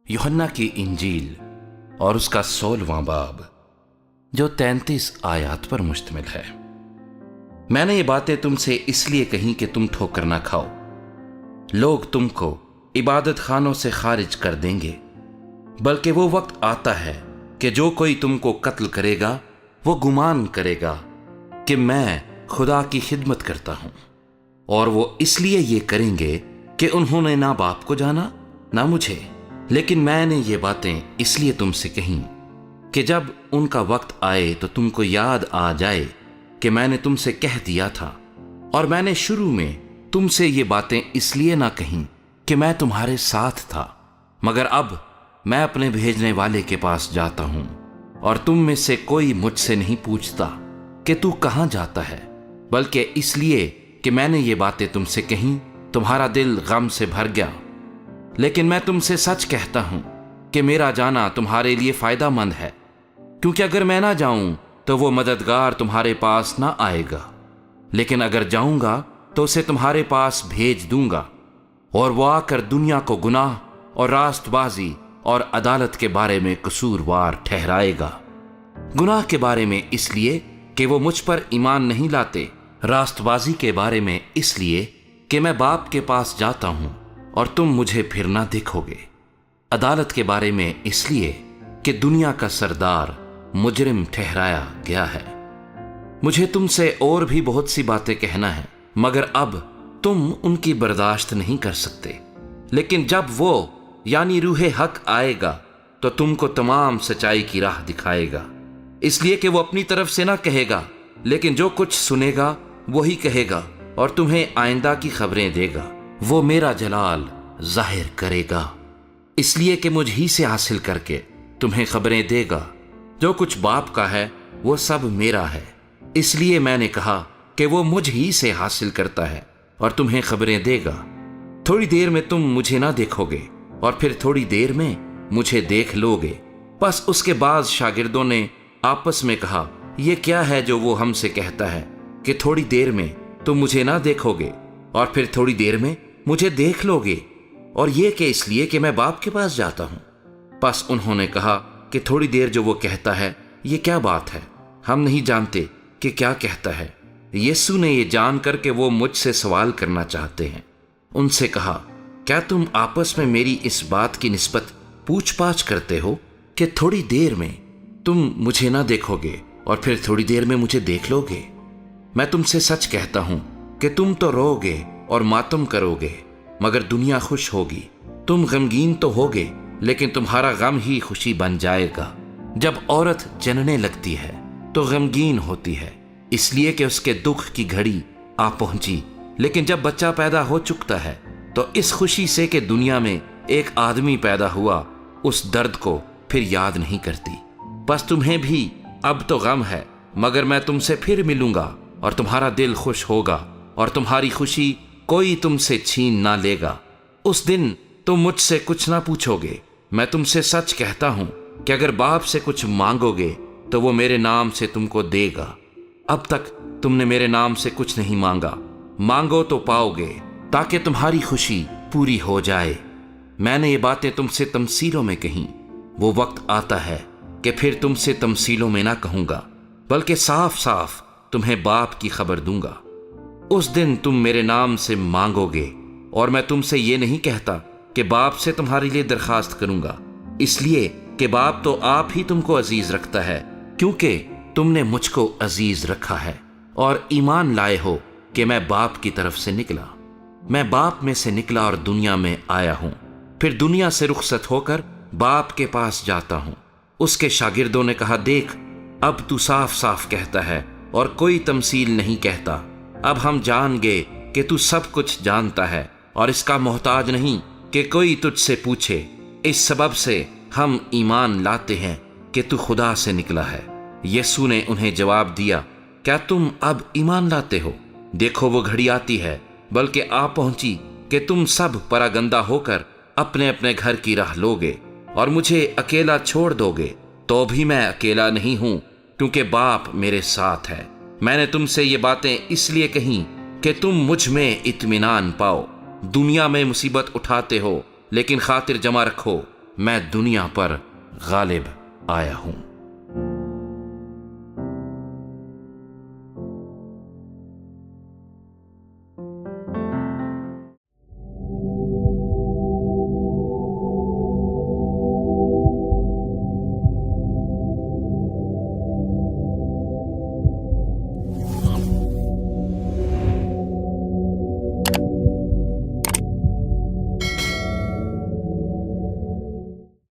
यूहन्ना की इंजील और उसका 16वां बाब जो 33 आयत पर मुश्तमिल है। मैंने ये बातें तुमसे इसलिए कहीं कि तुम ठोकर ना खाओ। लोग तुमको इबादत खानों से खारिज कर देंगे, बल्कि वो वक्त आता है कि जो कोई तुमको कत्ल करेगा वो गुमान करेगा कि मैं खुदा की खिदमत करता हूं। और वो इसलिए ये करेंगे कि उन्होंने ना बाप को जाना ना मुझे। लेकिन मैंने ये बातें इसलिए तुमसे कहीं कि जब उनका वक्त आए तो तुमको याद आ जाए कि मैंने तुमसे कह दिया था। और मैंने शुरू में तुमसे ये बातें इसलिए ना कहीं कि मैं तुम्हारे साथ था, मगर अब मैं अपने भेजने वाले के पास जाता हूं और तुम में से कोई मुझसे नहीं पूछता कि तू कहां जाता है, बल्कि इसलिए कि मैंने ये बातें तुमसे कहीं तुम्हारा दिल गम से भर गया। लेकिन मैं तुमसे सच कहता हूं कि मेरा जाना तुम्हारे लिए फायदा मंद है, क्योंकि अगर मैं ना जाऊं तो वो मददगार तुम्हारे पास ना आएगा, लेकिन अगर जाऊंगा तो उसे तुम्हारे पास भेज दूंगा। और वो आकर दुनिया को गुनाह और रास्तबाजी और अदालत के बारे में कसूरवार ठहराएगा। गुनाह के बारे में इसलिए कि वो मुझ पर ईमान नहीं लाते, रास्तबाजी के बारे में इसलिए कि मैं बाप के पास जाता हूं और तुम मुझे फिर ना देखोगे, अदालत के बारे में इसलिए कि दुनिया का सरदार मुजरिम ठहराया गया है। मुझे तुमसे और भी बहुत सी बातें कहना है, मगर अब तुम उनकी बर्दाश्त नहीं कर सकते। लेकिन जब वो यानी रूहे हक आएगा तो तुमको तमाम सच्चाई की राह दिखाएगा, इसलिए कि वो अपनी तरफ से ना कहेगा, लेकिन जो कुछ सुनेगा वही कहेगा और तुम्हें आइंदा की खबरें देगा। वो मेरा जलाल जाहिर करेगा, इसलिए कि मुझ ही से हासिल करके तुम्हें खबरें देगा। जो कुछ बाप का है वो सब मेरा है, इसलिए मैंने कहा कि वो मुझ ही से हासिल करता है और तुम्हें खबरें देगा। थोड़ी देर में तुम मुझे ना देखोगे और फिर थोड़ी देर में मुझे देख लोगे। बस उसके बाद शागिर्दों ने आपस में कहा, यह क्या है जो वो हमसे कहता है कि थोड़ी देर में तुम मुझे ना देखोगे और फिर थोड़ी देर में मुझे देख लोगे, और ये कि इसलिए कि मैं बाप के पास जाता हूं। बस उन्होंने कहा कि थोड़ी देर जो वो कहता है ये क्या बात है, हम नहीं जानते कि क्या कहता है। यीशु ने ये जानकर के वो मुझसे सवाल करना चाहते हैं, उनसे कहा, क्या तुम आपस में मेरी इस बात की निस्बत पूछ पाछ करते हो कि थोड़ी देर में तुम मुझे ना देखोगे और फिर थोड़ी देर में मुझे देख लोगे? मैं तुमसे सच कहता हूं कि तुम तो रोओगे और मातम करोगे, मगर दुनिया खुश होगी। तुम गमगीन तो होगे, लेकिन तुम्हारा गम ही खुशी बन जाएगा। जब औरत जनने लगती है तो गमगीन होती है, इसलिए कि उसके दुख की घड़ी आ पहुंची। लेकिन जब बच्चा पैदा हो चुकता है तो इस खुशी से कि दुनिया में एक आदमी पैदा हुआ, उस दर्द को फिर याद नहीं करती। बस तुम्हें भी अब तो गम है, मगर मैं तुमसे फिर मिलूंगा और तुम्हारा दिल खुश होगा और तुम्हारी खुशी कोई तुमसे छीन ना लेगा। उस दिन तुम मुझसे कुछ ना पूछोगे। मैं तुमसे सच कहता हूं कि अगर बाप से कुछ मांगोगे तो वो मेरे नाम से तुमको देगा। अब तक तुमने मेरे नाम से कुछ नहीं मांगा, मांगो तो पाओगे, ताकि तुम्हारी खुशी पूरी हो जाए। मैंने ये बातें तुमसे तमसीलों में कहीं। वो वक्त आता है कि फिर तुमसे तमसीलों में ना कहूंगा, बल्कि साफ साफ तुम्हें बाप की खबर दूंगा। उस दिन तुम मेरे नाम से मांगोगे, और मैं तुमसे ये नहीं कहता कि बाप से तुम्हारे लिए दरखास्त करूंगा, इसलिए कि बाप तो आप ही तुमको अजीज रखता है, क्योंकि तुमने मुझको अजीज रखा है और ईमान लाए हो कि मैं बाप की तरफ से निकला। मैं बाप में से निकला और दुनिया में आया हूं, फिर दुनिया से रुखसत होकर बाप के पास जाता हूं। उसके शागिर्दों ने कहा, देख, अब तू साफ साफ कहता है और कोई तमसील नहीं कहता। अब हम जान गए कि तू सब कुछ जानता है और इसका मोहताज नहीं कि कोई तुझसे पूछे। इस सबब से हम ईमान लाते हैं कि तू खुदा से निकला है। यीशु ने उन्हें जवाब दिया, क्या तुम अब ईमान लाते हो? देखो, वो घड़ी आती है, बल्कि आ पहुंची, कि तुम सब परागंदा होकर अपने अपने घर की राह लोगे और मुझे अकेला छोड़ दोगे। तो भी मैं अकेला नहीं हूं, क्योंकि बाप मेरे साथ है। मैंने तुमसे ये बातें इसलिए कहीं कि तुम मुझ में इत्मीनान पाओ। दुनिया में मुसीबत उठाते हो, लेकिन खातिर जमा रखो, میں دنیا پر غالب آیا ہوں۔